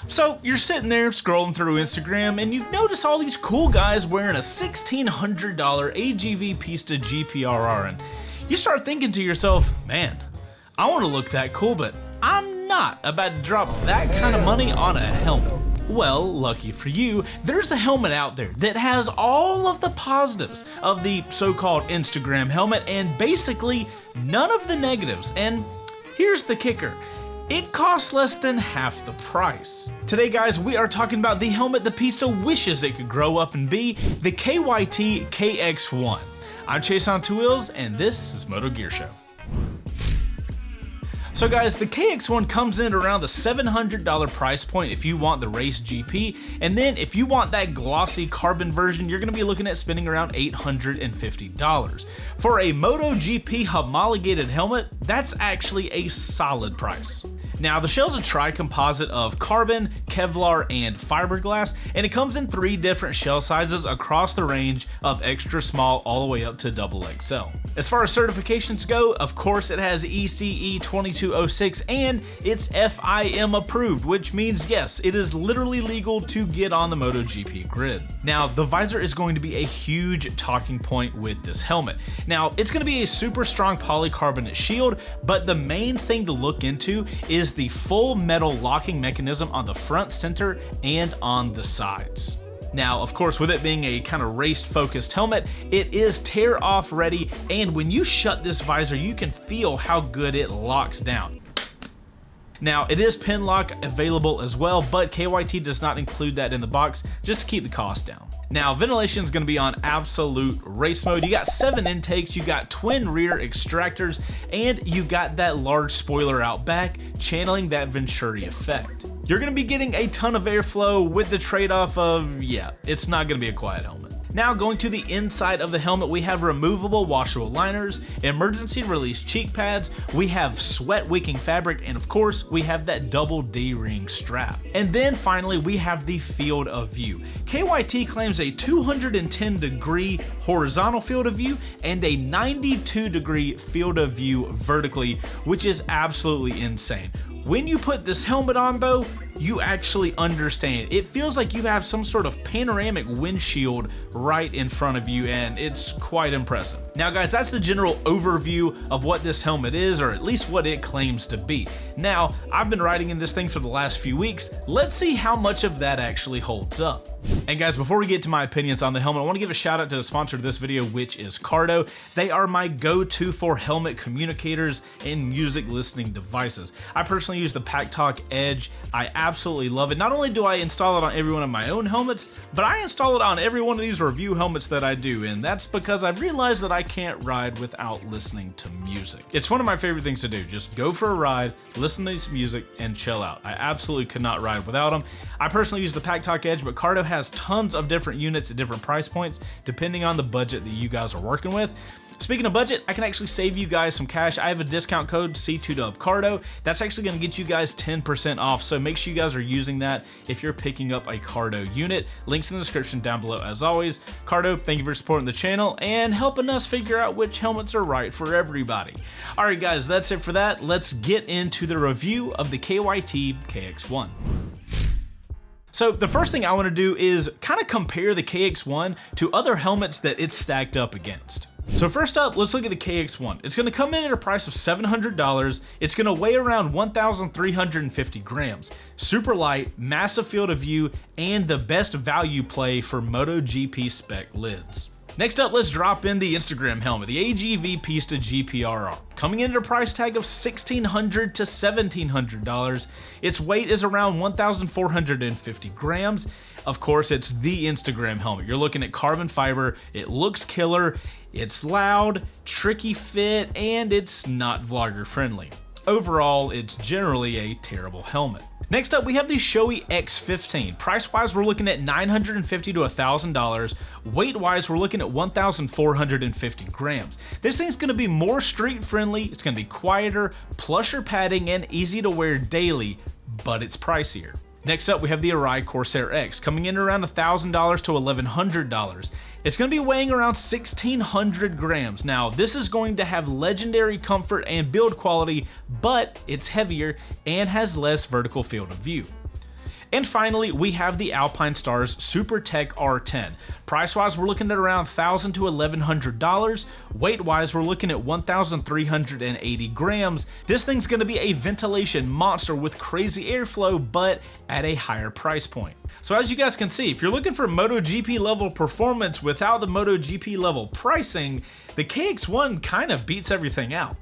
So you're sitting there scrolling through Instagram and you notice all these cool guys wearing a $1,600 AGV Pista GPRR, and you start thinking to yourself, man, I want to look that cool, but I'm not about to drop that kind of money on a helmet. Well, lucky for you, there's a helmet out there that has all of the positives of the so-called Instagram helmet and basically none of the negatives. And here's the kicker. It costs less than half the price. Today, guys, we are talking about the helmet the Pista wishes it could grow up and be, the KYT KX-1. I'm Chaseontwowheels, and this is Moto Gear Show. So guys, the KX-1 comes in at around the $700 price point if you want the race GP, and then if you want that glossy carbon version, you're going to be looking at spending around $850. For a Moto GP homologated helmet, that's actually a solid price. Now, the shell's a tri-composite of carbon, Kevlar, and fiberglass, and it comes in 3 different shell sizes across the range of extra small all the way up to XXL. As far as certifications go, of course it has ECE 2206 and it's FIM approved, which means yes, it is literally legal to get on the MotoGP grid. Now, the visor is going to be a huge talking point with this helmet. Now, it's going to be a super strong polycarbonate shield, but the main thing to look into is the full metal locking mechanism on the front, center, and on the sides. Now, of course, with it being a kind of race-focused helmet, it is tear-off ready, and when you shut this visor, you can feel how good it locks down. Now, it is pin lock available as well, but KYT does not include that in the box just to keep the cost down. Now, ventilation is going to be on absolute race mode. You got 7 intakes, you got twin rear extractors, and you got that large spoiler out back, channeling that Venturi effect. You're going to be getting a ton of airflow with the trade-off of, yeah, it's not going to be a quiet helmet. Now, going to the inside of the helmet, we have removable washable liners, emergency release cheek pads, we have sweat wicking fabric, and of course, we have that double D-ring strap. And then finally, we have the field of view. KYT claims a 210-degree horizontal field of view and a 92-degree field of view vertically, which is absolutely insane. When you put this helmet on though, you actually understand. It feels like you have some sort of panoramic windshield right in front of you, and it's quite impressive. Now guys, that's the general overview of what this helmet is, or at least what it claims to be. Now, I've been riding in this thing for the last few weeks. Let's see how much of that actually holds up. And guys, before we get to my opinions on the helmet, I want to give a shout out to the sponsor of this video, which is Cardo. They are my go-to for helmet communicators and music listening devices. I personally use the Pack Talk Edge. I absolutely love it. Not only do I install it on every one of my own helmets, but I install it on every one of these review helmets that I do, and that's because I've realized that I can't ride without listening to music. It's one of my favorite things to do. Just go for a ride, listen to some music, and chill out. I absolutely could not ride without them. I personally use the Pack Talk Edge, but Cardo has tons of different units at different price points, depending on the budget that you guys are working with. Speaking of budget, I can actually save you guys some cash. I have a discount code, C2W Cardo. That's actually going to get you guys 10% off, so make sure you guys are using that if you're picking up a Cardo unit. Links in the description down below as always. Cardo, thank you for supporting the channel and helping us figure out which helmets are right for everybody. Alright guys, that's it for that. Let's get into the review of the KYT KX-1. So the first thing I want to do is kind of compare the KX-1 to other helmets that it's stacked up against. So first up, let's look at the KX-1. It's going to come in at a price of $700. It's going to weigh around 1,350 grams. Super light, massive field of view, and the best value play for MotoGP spec lids. Next up, let's drop in the Instagram helmet, the AGV Pista GPRR. Coming in at a price tag of $1,600 to $1,700. Its weight is around 1,450 grams. Of course, it's the Instagram helmet. You're looking at carbon fiber, it looks killer, it's loud, tricky fit, and it's not vlogger friendly. Overall, it's generally a terrible helmet. Next up, we have the Shoei X15. Price-wise, we're looking at $950 to $1,000. Weight-wise, we're looking at 1,450 grams. This thing's gonna be more street-friendly, it's gonna be quieter, plusher padding, and easy to wear daily, but it's pricier. Next up, we have the Arai Corsair X, coming in around $1,000 to $1,100. It's going to be weighing around 1,600 grams. Now, this is going to have legendary comfort and build quality, but it's heavier and has less vertical field of view. And finally, we have the Alpinestars SuperTech R10. Price-wise, we're looking at around $1,000 to $1,100. Weight-wise, we're looking at 1,380 grams. This thing's going to be a ventilation monster with crazy airflow, but at a higher price point. So as you guys can see, if you're looking for MotoGP level performance without the MotoGP level pricing, the KX-1 kind of beats everything out.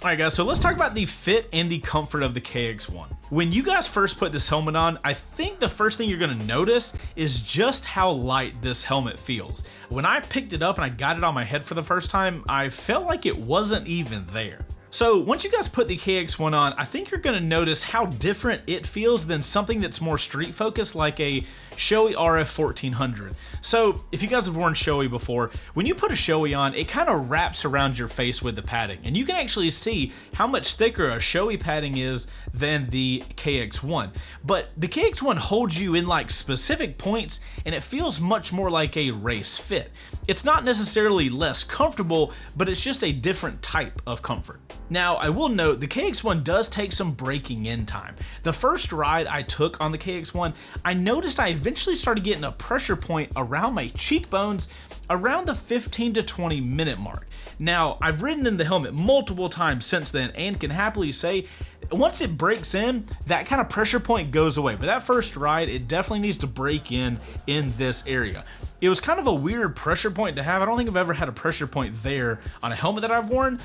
Alright guys, so let's talk about the fit and the comfort of the KX-1. When you guys first put this helmet on, I think the first thing you're going to notice is just how light this helmet feels. When I picked it up and I got it on my head for the first time, I felt like it wasn't even there. So once you guys put the KX-1 on, I think you're going to notice how different it feels than something that's more street focused like a Shoei RF 1400. So if you guys have worn Shoei before, when you put a Shoei on, it kind of wraps around your face with the padding, and you can actually see how much thicker a Shoei padding is than the KX-1. But the KX-1 holds you in like specific points, and it feels much more like a race fit. It's not necessarily less comfortable, but it's just a different type of comfort. Now, I will note the KX-1 does take some breaking in time. The first ride I took on the KX-1, I noticed I eventually started getting a pressure point around my cheekbones around the 15 to 20 minute mark. Now, I've ridden in the helmet multiple times since then and can happily say, once it breaks in, that kind of pressure point goes away. But that first ride, it definitely needs to break in this area. It was kind of a weird pressure point to have. I don't think I've ever had a pressure point there on a helmet that I've worn,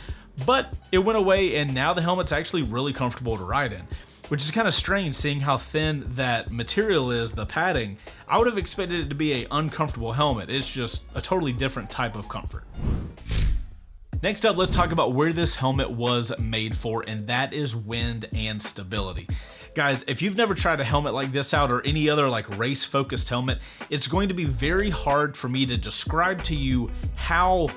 but it went away and now the helmet's actually really comfortable to ride in, which is kind of strange seeing how thin that material is, the padding. I would have expected it to be an uncomfortable helmet. It's just a totally different type of comfort. Next up, let's talk about where this helmet was made for, and that is wind and stability. Guys, if you've never tried a helmet like this out or any other like race focused helmet, it's going to be very hard for me to describe to you how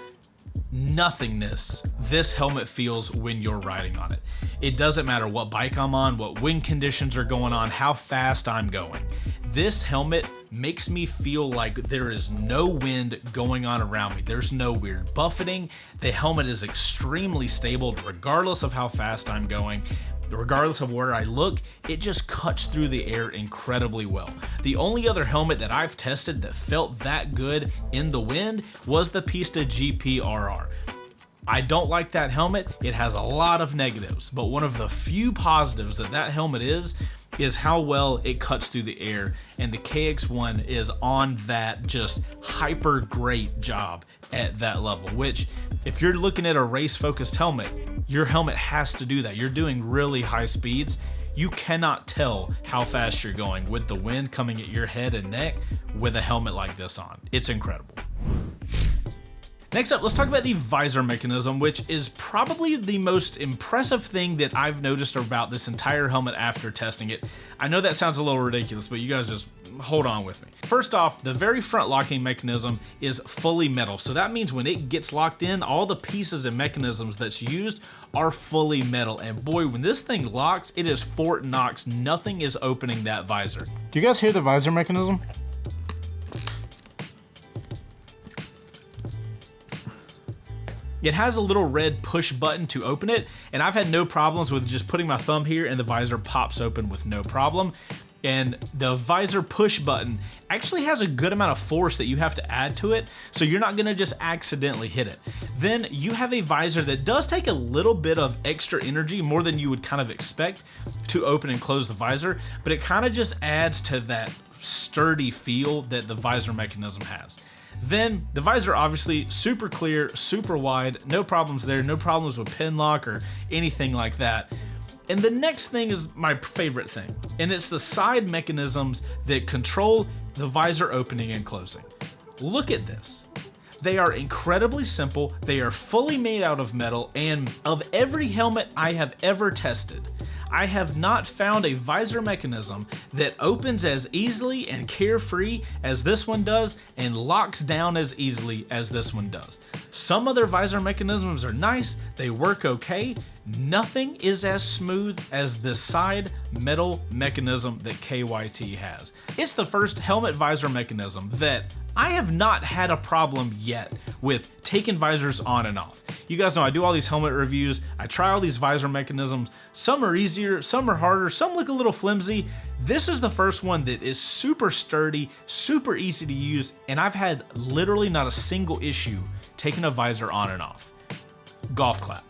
nothingness this helmet feels when you're riding on it. It doesn't matter what bike I'm on, what wind conditions are going on, how fast I'm going. This helmet makes me feel like there is no wind going on around me. There's no weird buffeting. The helmet is extremely stable regardless of how fast I'm going. Regardless of where I look, it just cuts through the air incredibly well. The only other helmet that I've tested that felt that good in the wind was the Pista GP-RR. I don't like that helmet. It has a lot of negatives, but one of the few positives that helmet is how well it cuts through the air, and the KX-1 is on that just hyper great job at that level, which if you're looking at a race focused helmet, your helmet has to do that. You're doing really high speeds. You cannot tell how fast you're going with the wind coming at your head and neck with a helmet like this on. It's incredible. Next up, let's talk about the visor mechanism, which is probably the most impressive thing that I've noticed about this entire helmet after testing it. I know that sounds a little ridiculous, but you guys just hold on with me. First off, the very front locking mechanism is fully metal, so that means when it gets locked in, all the pieces and mechanisms that's used are fully metal, and boy, when this thing locks, it is Fort Knox. Nothing is opening that visor. Do you guys hear the visor mechanism? It has a little red push button to open it, and I've had no problems with just putting my thumb here and the visor pops open with no problem. And the visor push button actually has a good amount of force that you have to add to it, so you're not gonna just accidentally hit it. Then you have a visor that does take a little bit of extra energy, more than you would kind of expect, to open and close the visor, but it kind of just adds to that sturdy feel that the visor mechanism has. Then the visor obviously super clear, super wide, no problems there, no problems with pin lock or anything like that. And the next thing is my favorite thing, and it's the side mechanisms that control the visor opening and closing. Look at this. They are incredibly simple, they are fully made out of metal, and of every helmet I have ever tested, I have not found a visor mechanism that opens as easily and carefree as this one does and locks down as easily as this one does. Some other visor mechanisms are nice, they work okay. Nothing is as smooth as this side metal mechanism that KYT has. It's the first helmet visor mechanism that I have not had a problem yet with taking visors on and off. You guys know I do all these helmet reviews, I try all these visor mechanisms. Some are easier, some are harder, some look a little flimsy. This is the first one that is super sturdy, super easy to use, and I've had literally not a single issue taking a visor on and off. Golf clap.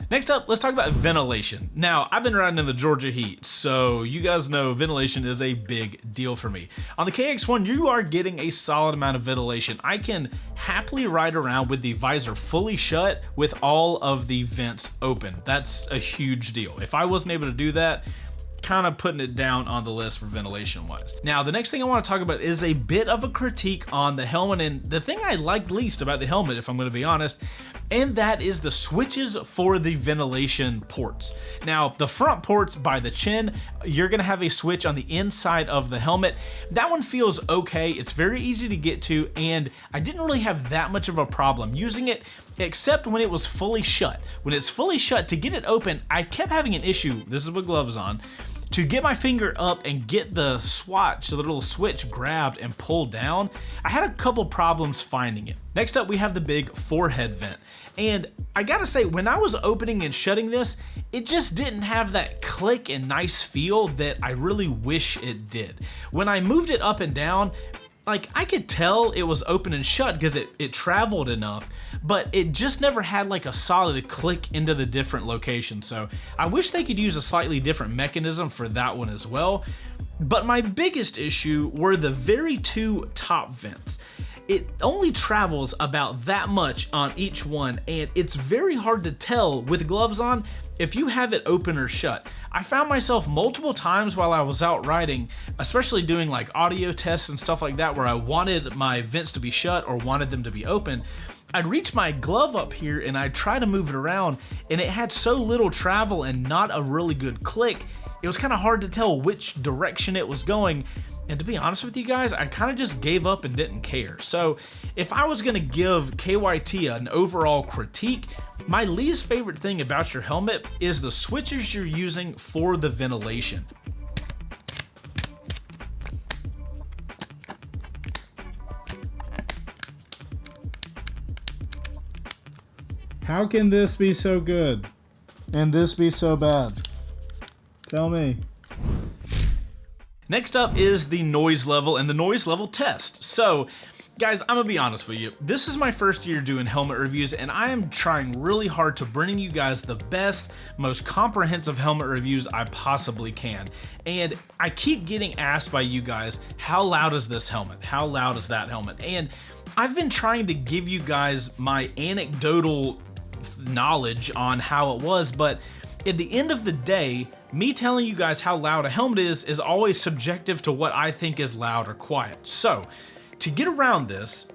Next up, let's talk about ventilation. Now, I've been riding in the Georgia heat, so you guys know ventilation is a big deal for me. On the KX-1, you are getting a solid amount of ventilation. I can happily ride around with the visor fully shut with all of the vents open. That's a huge deal. If I wasn't able to do that, kind of putting it down on the list for ventilation wise. Now, the next thing I want to talk about is a bit of a critique on the helmet, and the thing I liked least about the helmet, if I'm going to be honest, and that is the switches for the ventilation ports. Now, the front ports by the chin, you're going to have a switch on the inside of the helmet. That one feels okay. It's very easy to get to, and I didn't really have that much of a problem using it, except when it was fully shut. When it's fully shut, to get it open, I kept having an issue, this is with gloves on, to get my finger up and get the swatch, the little switch grabbed and pulled down. I had a couple problems finding it. Next up, we have the big forehead vent. And I gotta say, when I was opening and shutting this, it just didn't have that click and nice feel that I really wish it did. When I moved it up and down, like, I could tell it was open and shut because it traveled enough, but it just never had like a solid click into the different locations. So I wish they could use a slightly different mechanism for that one as well. But my biggest issue were the very two top vents. It only travels about that much on each one, and it's very hard to tell with gloves on if you have it open or shut. I found myself multiple times while I was out riding, especially doing like audio tests and stuff like that, where I wanted my vents to be shut or wanted them to be open. I'd reach my glove up here and I'd try to move it around, and it had so little travel and not a really good click, it was kind of hard to tell which direction it was going. And to be honest with you guys, I kind of just gave up and didn't care. So if I was gonna give KYT an overall critique, my least favorite thing about your helmet is the switches you're using for the ventilation. How can this be so good and this be so bad? Tell me. Next up is the noise level and the noise level test. So, guys, I'm gonna be honest with you. This is my first year doing helmet reviews, and I am trying really hard to bring you guys the best, most comprehensive helmet reviews I possibly can. And I keep getting asked by you guys, how loud is this helmet? How loud is that helmet? And I've been trying to give you guys my anecdotal knowledge on how it was, but at the end of the day, me telling you guys how loud a helmet is always subjective to what I think is loud or quiet. So, to get around this,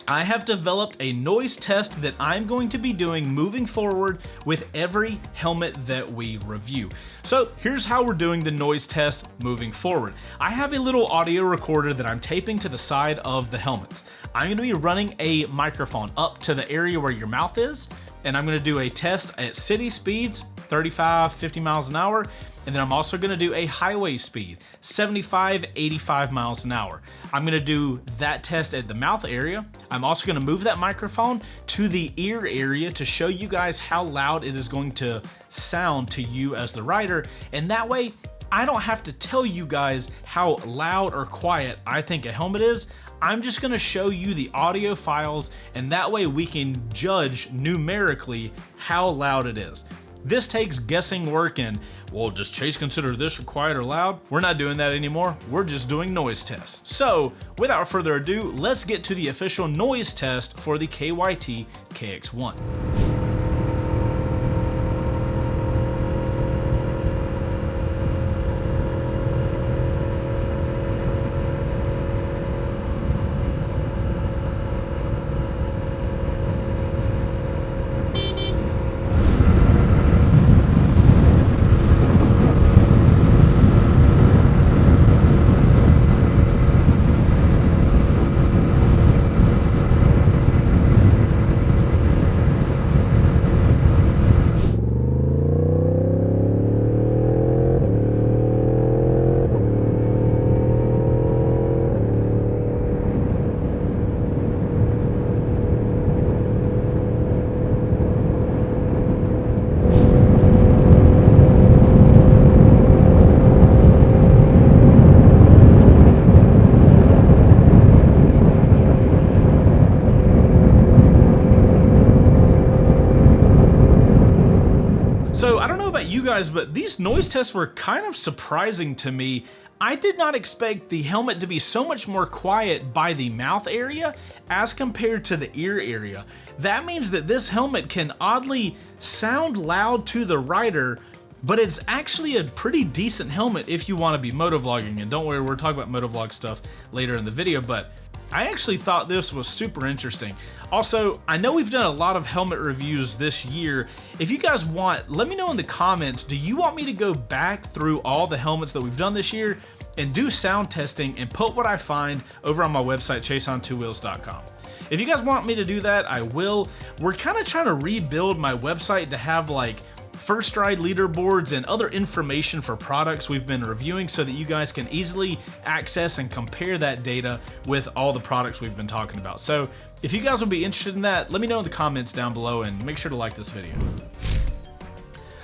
I have developed a noise test that I'm going to be doing moving forward with every helmet that we review. So here's how we're doing the noise test moving forward. I have a little audio recorder that I'm taping to the side of the helmets. I'm going to be running a microphone up to the area where your mouth is, and I'm going to do a test at city speeds, 35, 50 miles an hour, and then I'm also going to do a highway speed, 75, 85 miles an hour. I'm going to do that test at the mouth area. I'm also going to move that microphone to the ear area to show you guys how loud it is going to sound to you as the rider, and that way I don't have to tell you guys how loud or quiet I think a helmet is. I'm just going to show you the audio files, and that way we can judge numerically how loud it is. This takes guessing work and, well, does Chase consider this quiet or loud? We're not doing that anymore. We're just doing noise tests. So, without further ado, let's get to the official noise test for the KYT KX-1. guys, but these noise tests were kind of surprising to me. I did not expect the helmet to be so much more quiet by the mouth area as compared to the ear area. That means that this helmet can oddly sound loud to the rider, but it's actually a pretty decent helmet if you want to be motovlogging. And don't worry, we're talking about motovlog stuff later in the video, but I actually thought this was super interesting. Also, I know we've done a lot of helmet reviews this year. If you guys want, let me know in the comments, do you want me to go back through all the helmets that we've done this year and do sound testing and put what I find over on my website, Chaseontwowheels.com? If you guys want me to do that, I will. We're kind of trying to rebuild my website to have like first ride leaderboards and other information for products we've been reviewing so that you guys can easily access and compare that data with all the products we've been talking about. So if you guys would be interested in that, let me know in the comments down below and make sure to like this video.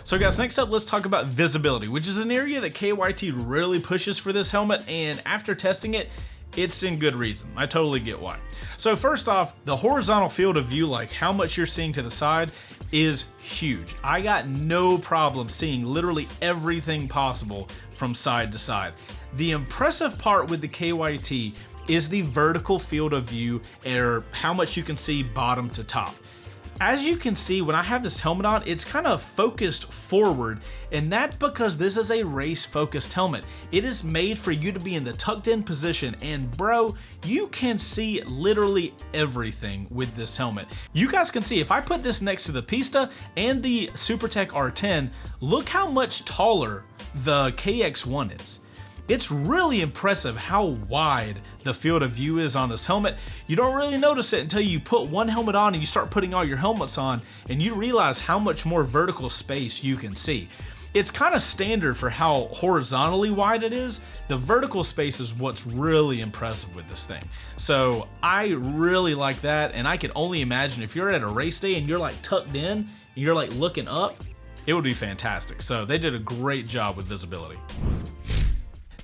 So guys, next up, let's talk about visibility, which is an area that KYT really pushes for this helmet, and after testing it, it's in good reason. I totally get why. So first off, the horizontal field of view, like how much you're seeing to the side, is huge. I got no problem seeing literally everything possible from side to side. The impressive part with the KYT is the vertical field of view, or how much you can see bottom to top. As you can see, when I have this helmet on, it's kind of focused forward, and that's because this is a race-focused helmet. It is made for you to be in the tucked-in position, and bro, you can see literally everything with this helmet. You guys can see, if I put this next to the Pista and the SuperTech R10, look how much taller the KX-1 is. It's really impressive how wide the field of view is on this helmet. You don't really notice it until you put one helmet on and you start putting all your helmets on, and you realize how much more vertical space you can see. It's kind of standard for how horizontally wide it is. The vertical space is what's really impressive with this thing. So I really like that, and I can only imagine if you're at a race day and you're like tucked in and you're like looking up, it would be fantastic. So they did a great job with visibility.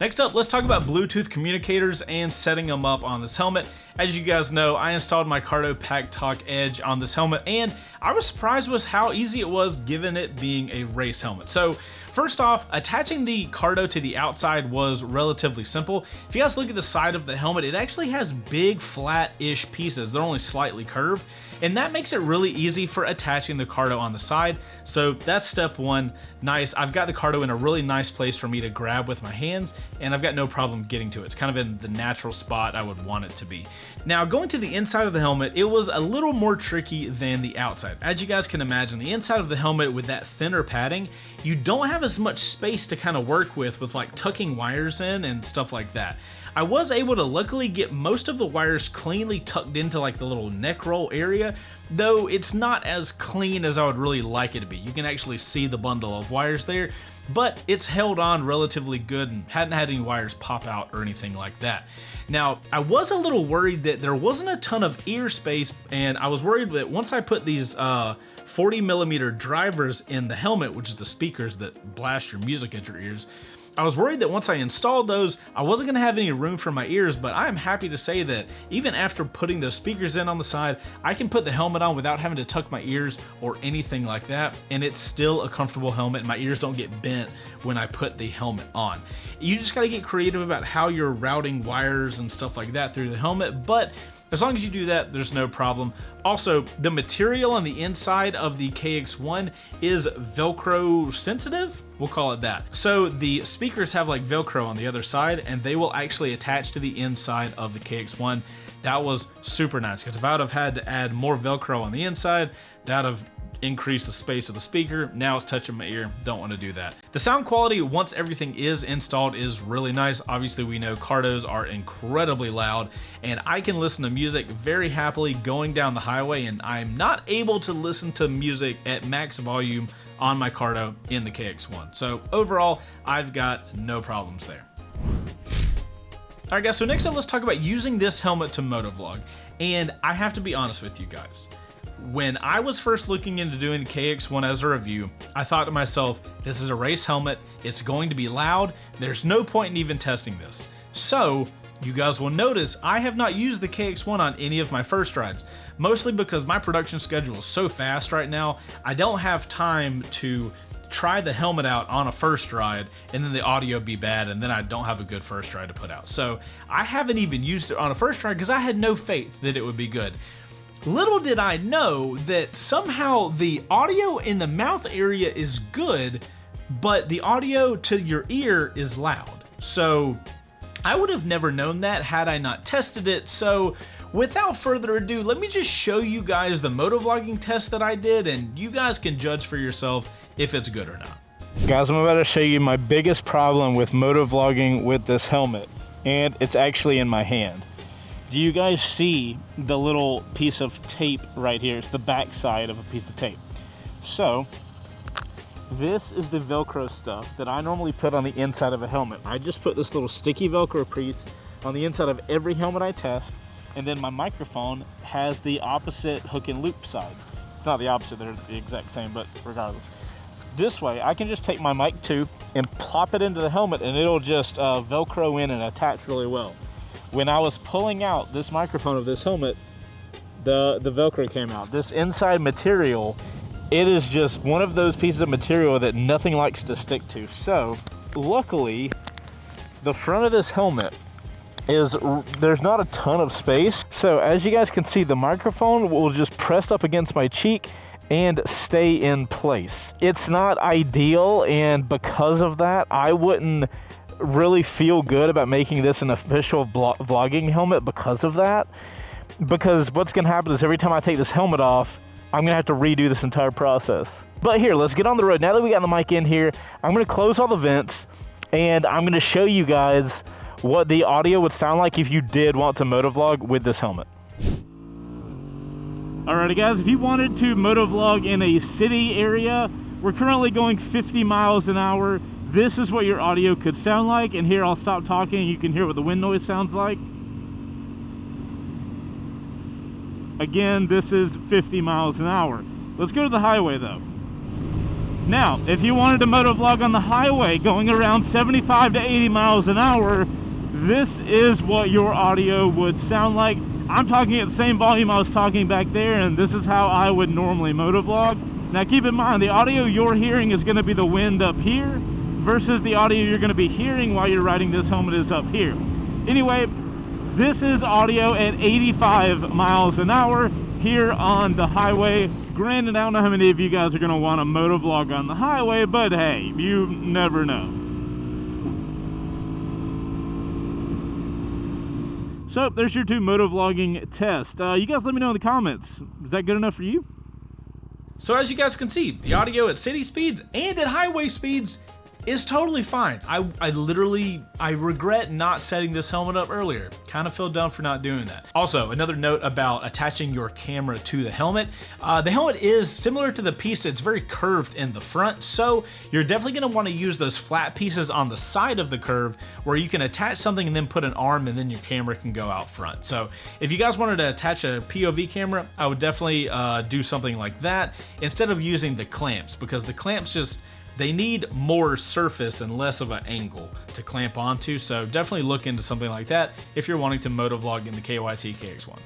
Next up, let's talk about Bluetooth communicators and setting them up on this helmet. As you guys know, I installed my Cardo Pack Talk Edge on this helmet, and I was surprised with how easy it was given it being a race helmet. So first off, attaching the Cardo to the outside was relatively simple. If you guys look at the side of the helmet, it actually has big flat-ish pieces. They're only slightly curved, and that makes it really easy for attaching the Cardo on the side. So that's step one. Nice. I've got the Cardo in a really nice place for me to grab with my hands, and I've got no problem getting to it. It's kind of in the natural spot I would want it to be. Now, going to the inside of the helmet, it was a little more tricky than the outside. As you guys can imagine, the inside of the helmet with that thinner padding, you don't have as much space to kind of work with like tucking wires in and stuff like that. I was able to luckily get most of the wires cleanly tucked into like the little neck roll area, though it's not as clean as I would really like it to be. You can actually see the bundle of wires there, but it's held on relatively good and hadn't had any wires pop out or anything like that. Now, I was a little worried that there wasn't a ton of ear space, and I was worried that once I put these 40mm drivers in the helmet, which is the speakers that blast your music at your ears, I was worried that once I installed those, I wasn't going to have any room for my ears, but I am happy to say that even after putting those speakers in on the side, I can put the helmet on without having to tuck my ears or anything like that, and it's still a comfortable helmet, and my ears don't get bent when I put the helmet on. You just got to get creative about how you're routing wires and stuff like that through the helmet, but as long as you do that, there's no problem. Also, the material on the inside of the KX-1 is Velcro sensitive, we'll call it that. So the speakers have like Velcro on the other side, and they will actually attach to the inside of the KX-1. That was super nice, because if I would have had to add more Velcro on the inside, that would have increased the space of the speaker. Now it's touching my ear, don't want to do that. The sound quality, once everything is installed, is really nice. Obviously, we know Cardos are incredibly loud, and I can listen to music very happily going down the highway, and I'm not able to listen to music at max volume on my Cardo in the KX-1. So overall, I've got no problems there. Alright guys, so next up, let's talk about using this helmet to motovlog. And I have to be honest with you guys. When I was first looking into doing the KX-1 as a review, I thought to myself, this is a race helmet, it's going to be loud, there's no point in even testing this. So, you guys will notice I have not used the KX-1 on any of my first rides, mostly because my production schedule is so fast right now, I don't have time to try the helmet out on a first ride and then the audio be bad and then I don't have a good first ride to put out. So I haven't even used it on a first ride because I had no faith that it would be good. Little did I know that somehow the audio in the mouth area is good, but the audio to your ear is loud. So I would have never known that had I not tested it. So without further ado, let me just show you guys the motovlogging test that I did, and you guys can judge for yourself if it's good or not. Guys, I'm about to show you my biggest problem with motovlogging with this helmet, and it's actually in my hand. Do you guys see the little piece of tape right here? It's the back side of a piece of tape. So this is the Velcro stuff that I normally put on the inside of a helmet. I just put this little sticky Velcro piece on the inside of every helmet I test, and then my microphone has the opposite hook and loop side. It's not the opposite, they're the exact same, but regardless. This way, I can just take my mic too and plop it into the helmet and it'll just Velcro in and attach really well. When I was pulling out this microphone of this helmet, the Velcro came out. This inside material, it is just one of those pieces of material that nothing likes to stick to. So, luckily, the front of this helmet there's not a ton of space. So as you guys can see, the microphone will just press up against my cheek and stay in place. It's not ideal, and because of that, I wouldn't really feel good about making this an official vlogging helmet because of that. Because what's gonna happen is every time I take this helmet off, I'm gonna have to redo this entire process. But here, let's get on the road. Now that we got the mic in here, I'm gonna close all the vents and I'm gonna show you guys what the audio would sound like if you did want to motovlog with this helmet. Alrighty guys, if you wanted to motovlog in a city area, we're currently going 50 miles an hour. This is what your audio could sound like, and here I'll stop talking and you can hear what the wind noise sounds like. Again, this is 50 miles an hour. Let's go to the highway though. Now, if you wanted to motovlog on the highway going around 75 to 80 miles an hour, this is what your audio would sound like. I'm talking at the same volume I was talking back there, and this is how I would normally motovlog. Now keep in mind, the audio you're hearing is going to be the wind up here versus the audio you're going to be hearing while you're riding this helmet is up here. Anyway, this is audio at 85 miles an hour here on the highway. Granted, I don't know how many of you guys are going to want to motovlog on the highway, but hey, you never know. So there's your 2 motovlogging tests. You guys let me know in the comments. Is that good enough for you? So as you guys can see, the audio at city speeds and at highway speeds is totally fine. I regret not setting this helmet up earlier. Kind of feel dumb for not doing that. Also, another note about attaching your camera to the helmet. The helmet is similar to the Pista. It's very curved in the front, so you're definitely going to want to use those flat pieces on the side of the curve where you can attach something and then put an arm and then your camera can go out front. So if you guys wanted to attach a POV camera, I would definitely do something like that instead of using the clamps, because the clamps they need more surface and less of an angle to clamp onto, so definitely look into something like that if you're wanting to motovlog in the KYT KX-1.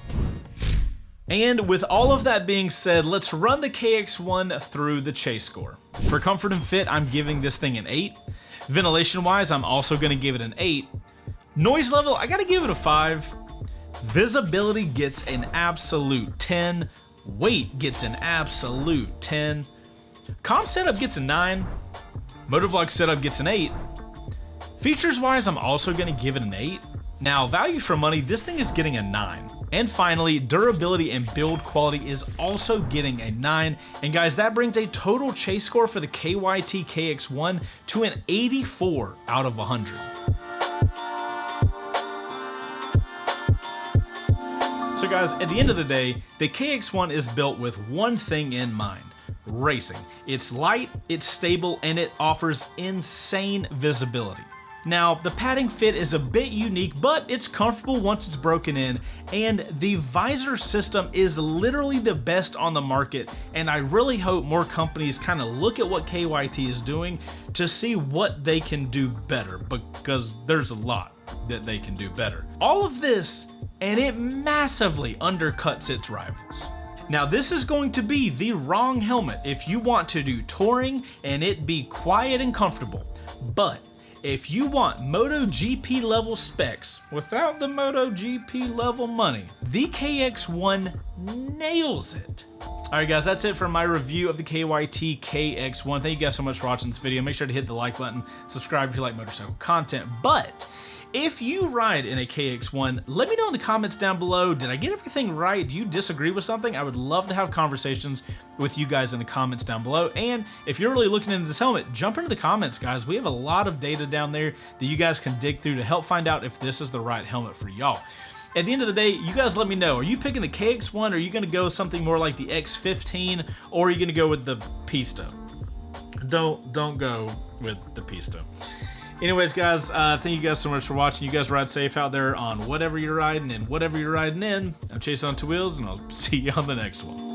And with all of that being said, let's run the KX-1 through the chase score. For comfort and fit, I'm giving this thing an 8. Ventilation wise, I'm also going to give it an 8. Noise level, I got to give it a 5. Visibility gets an absolute 10. Weight gets an absolute 10. Comm setup gets a 9. Motovlog setup gets an 8. Features wise, I'm also going to give it an 8. Now, value for money, this thing is getting a 9. And finally, durability and build quality is also getting a 9. And guys, that brings a total chase score for the KYT KX-1 to an 84 out of 100. So guys, at the end of the day, the KX-1 is built with one thing in mind: racing. It's light, it's stable, and it offers insane visibility. Now, the padding fit is a bit unique, but it's comfortable once it's broken in, and the visor system is literally the best on the market, and I really hope more companies kind of look at what KYT is doing to see what they can do better, because there's a lot that they can do better. All of this, and it massively undercuts its rivals. Now this is going to be the wrong helmet if you want to do touring and it be quiet and comfortable. But if you want MotoGP level specs without the MotoGP level money, the KX-1 nails it. Alright guys, that's it for my review of the KYT KX-1. Thank you guys so much for watching this video. Make sure to hit the like button, subscribe if you like motorcycle content. But if you ride in a KX-1, let me know in the comments down below. Did I get everything right? Do you disagree with something? I would love to have conversations with you guys in the comments down below. And if you're really looking into this helmet, jump into the comments, guys. We have a lot of data down there that you guys can dig through to help find out if this is the right helmet for y'all. At the end of the day, you guys let me know. Are you picking the KX-1? Or are you going to go something more like the X15? Or are you going to go with the Pista? Don't go with the Pista. Anyways, guys, thank you guys so much for watching. You guys ride safe out there on whatever you're riding and whatever you're riding in. I'm Chaseontwowheels, and I'll see you on the next one.